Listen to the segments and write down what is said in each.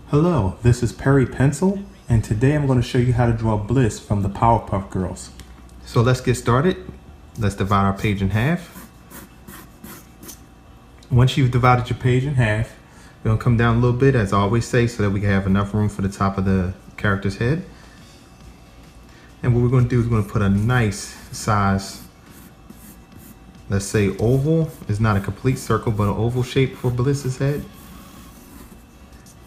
Hello, this is Perry Pencil, and today I'm going to show you how to draw Bliss from the Powerpuff Girls. So let's get started. Let's divide our page in half. Once you've divided your page in half, We're gonna come down a little bit, as I always say, so that we can have enough room for the top of the character's head. And what we're gonna do is we're gonna put a nice size, let's say oval. It's not a complete circle, but an oval shape for Bliss's head.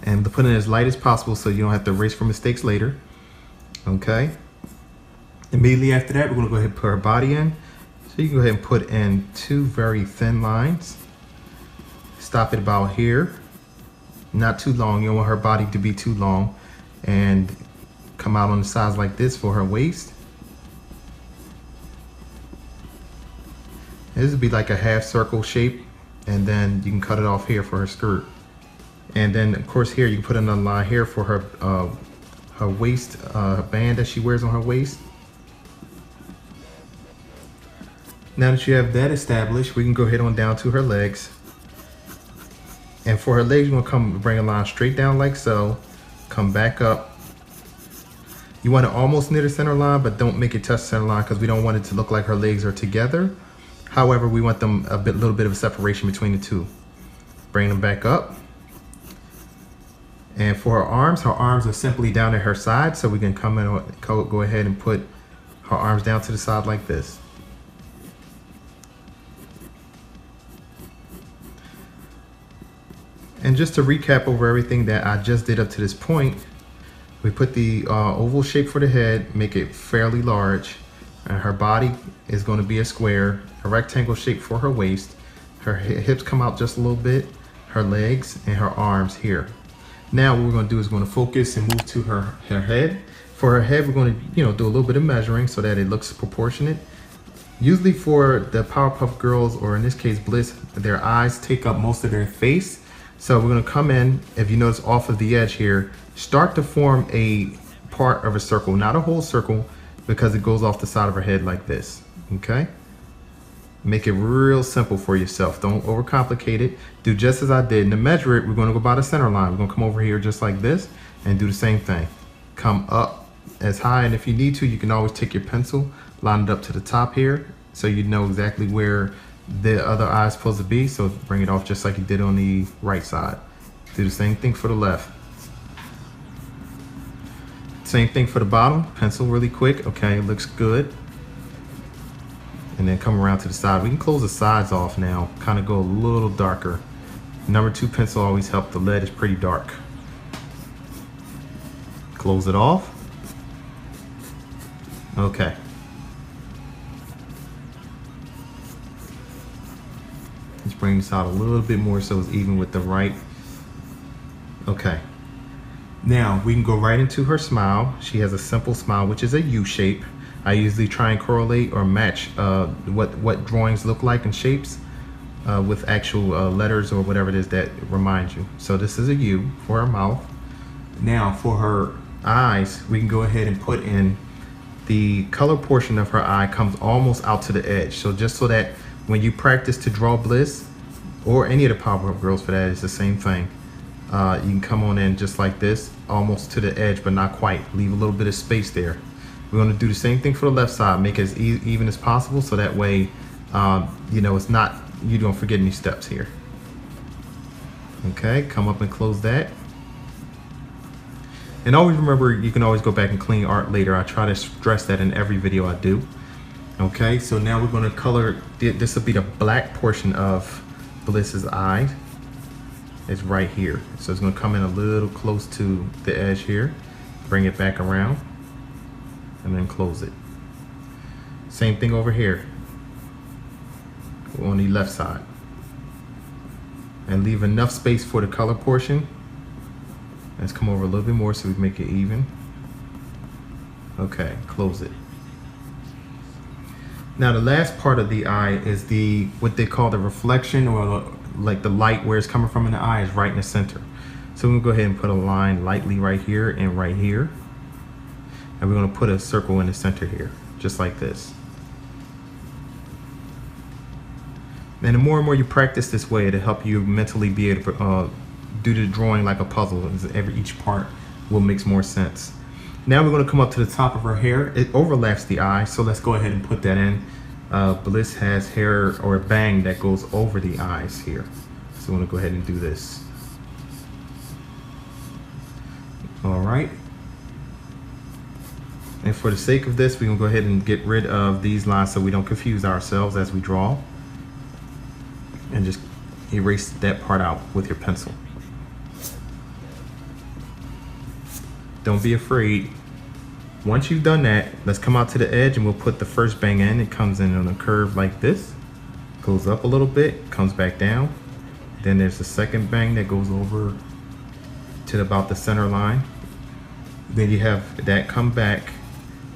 And to put it as light as possible so you don't have to erase for mistakes later. Okay. Immediately after that, we're gonna go ahead and put her body in. So you can go ahead and put in two very thin lines. Stop it about here. Not too long. You don't want her body to be too long. And come out on the sides like this for her waist. This would be like a half circle shape. And then you can cut it off here for her skirt. And then of course here you can put another line here for her waist band that she wears on her waist. Now that you have that established, we can go ahead on down to her legs. And for her legs, you're gonna bring a line straight down like so, come back up. You want to almost near the center line, but don't make it touch the center line because we don't want it to look like her legs are together. However, we want them a little bit of a separation between the two. Bring them back up. And for her arms are simply down at her side, so we can come in, go ahead and put her arms down to the side like this. And just to recap over everything that I just did up to this point, we put the oval shape for the head, make it fairly large. And her body is going to be a square, a rectangle shape for her waist. Her hips come out just a little bit, her legs and her arms here. Now what we're going to do is going to focus and move to her head. For her head, we're going to do a little bit of measuring so that it looks proportionate. Usually for the Powerpuff Girls, or in this case Bliss, their eyes take up most of their face. So we're going to come in, if you notice off of the edge here, start to form a part of a circle, not a whole circle, because it goes off the side of her head like this, okay? Make it real simple for yourself. Don't overcomplicate it. Do just as I did. And to measure it, we're going to go by the center line. We're going to come over here just like this and do the same thing. Come up as high, and if you need to, you can always take your pencil, line it up to the top here so you know exactly where the other eye is supposed to be. So bring it off just like you did on the right side. Do the same thing for the left. Same thing for the bottom. Pencil really quick. Okay, it looks good. And then come around to the side. We can close the sides off now, kind of go a little darker. Number 2 pencil always helps. The lead is pretty dark. Close it off. Okay. Let's bring this out a little bit more so it's even with the right. Okay. Now we can go right into her smile. She has a simple smile, which is a U shape. I usually try and correlate or match what drawings look like and shapes with actual letters or whatever it is that reminds you. So this is a U for her mouth. now for her Eyes, we can go ahead and put in the color portion of her eye comes almost out to the edge. So just so that when you practice to draw Bliss, or any of the Powerpuff Girls for that, it's the same thing. You can come on in just like this, almost to the edge, but not quite. Leave a little bit of space there. We're going to do the same thing for the left side. Make it as even as possible, so that way, it's not, you don't forget any steps here. Okay, come up and close that. And always remember, you can always go back and clean art later. I try to stress that in every video I do. Okay, so now we're going to color, this will be the black portion of Bliss's eye. It's right here. So it's going to come in a little close to the edge here. Bring it back around. And then close it. Same thing over here on the left side. And leave enough space for the color portion. Let's come over a little bit more so we can make it even. Okay, close it. Now the last part of the eye is what they call the reflection, or like the light where it's coming from in the eye is right in the center. So we'll go ahead and put a line lightly right here and right here. And we're going to put a circle in the center here, just like this. And the more and more you practice this way, it'll help you mentally be able to do the drawing like a puzzle. Each part will make more sense. Now we're going to come up to the top of her hair. It overlaps the eye, so let's go ahead and put that in. Bliss has hair or a bang that goes over the eyes here. So I'm going to go ahead and do this. All right. And for the sake of this, we're going to go ahead and get rid of these lines so we don't confuse ourselves as we draw. And just erase that part out with your pencil. Don't be afraid. Once you've done that, let's come out to the edge and we'll put the first bang in. It comes in on a curve like this, goes up a little bit, comes back down. Then there's the second bang that goes over to about the center line. Then you have that come back.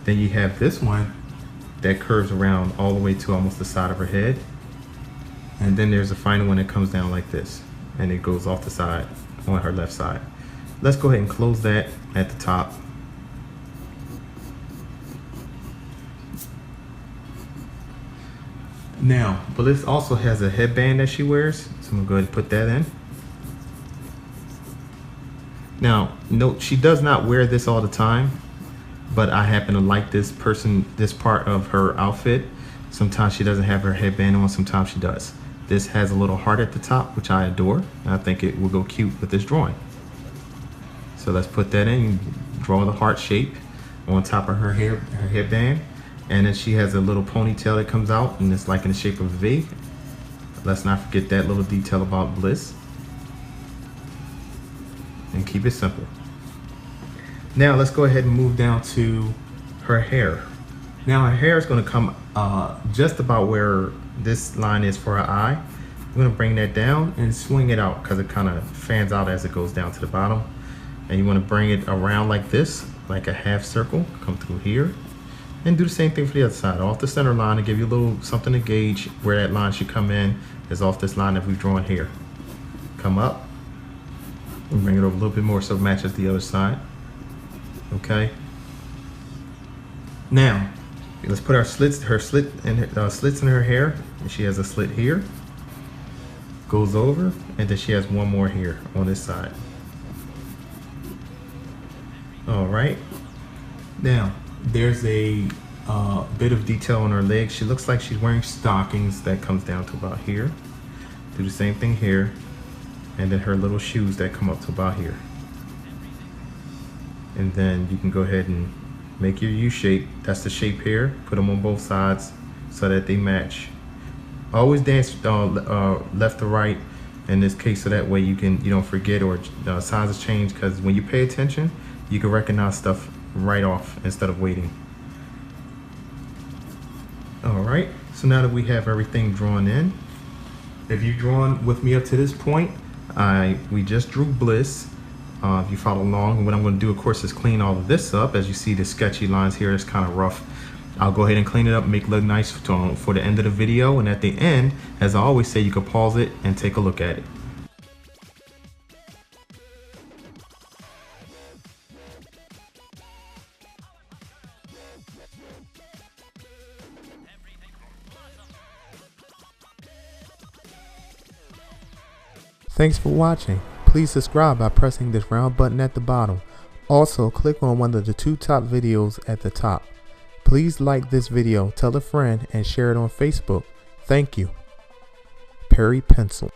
Then you have this one that curves around all the way to almost the side of her head. And then there's a final one that comes down like this, and it goes off the side on her left side. Let's go ahead and close that at the top. Now, Bliss also has a headband that she wears, so I'm gonna go ahead and put that in. Now, note, she does not wear this all the time, but I happen to like this part of her outfit. Sometimes she doesn't have her headband on, sometimes she does. This has a little heart at the top, which I adore, and I think it will go cute with this drawing. So let's put that in, draw the heart shape on top of her hair, her headband. And then she has a little ponytail that comes out, and it's like in the shape of a V. Let's not forget that little detail about Bliss. And keep it simple. Now let's go ahead and move down to her hair. Now her hair is going to come just about where this line is for her eye. I'm going to bring that down and swing it out because it kind of fans out as it goes down to the bottom. And you want to bring it around like this, like a half circle, come through here. And do the same thing for the other side, off the center line, to give you a little something to gauge where that line should come in, is off this line that we've drawn here. Come up and bring it over a little bit more so it matches the other side. Okay. Now, let's put our slits in her hair. And she has a slit here, goes over, and then she has one more here on this side. All right. Now, there's a bit of detail on her legs. She looks like she's wearing stockings that comes down to about here. Do the same thing here. And then her little shoes that come up to about here. And then you can go ahead and make your U shape. That's the shape here. Put them on both sides so that they match. Always dance left to right in this case, so that way you don't forget or sizes change, because when you pay attention, you can recognize stuff right off instead of waiting. All right, so now that we have everything drawn in, if you've drawn with me up to this point, we just drew Bliss. If you follow along, what I'm going to do, of course, is clean all of this up. As you see, the sketchy lines here is kind of rough. I'll go ahead and clean it up, make it look nice for the end of the video. And at the end, as I always say, you can pause it and take a look at it. Thanks for watching. Please subscribe by pressing this round button at the bottom. Also, click on one of the 2 top videos at the top. Please like this video, tell a friend, and share it on Facebook. Thank you. Perry Pencil.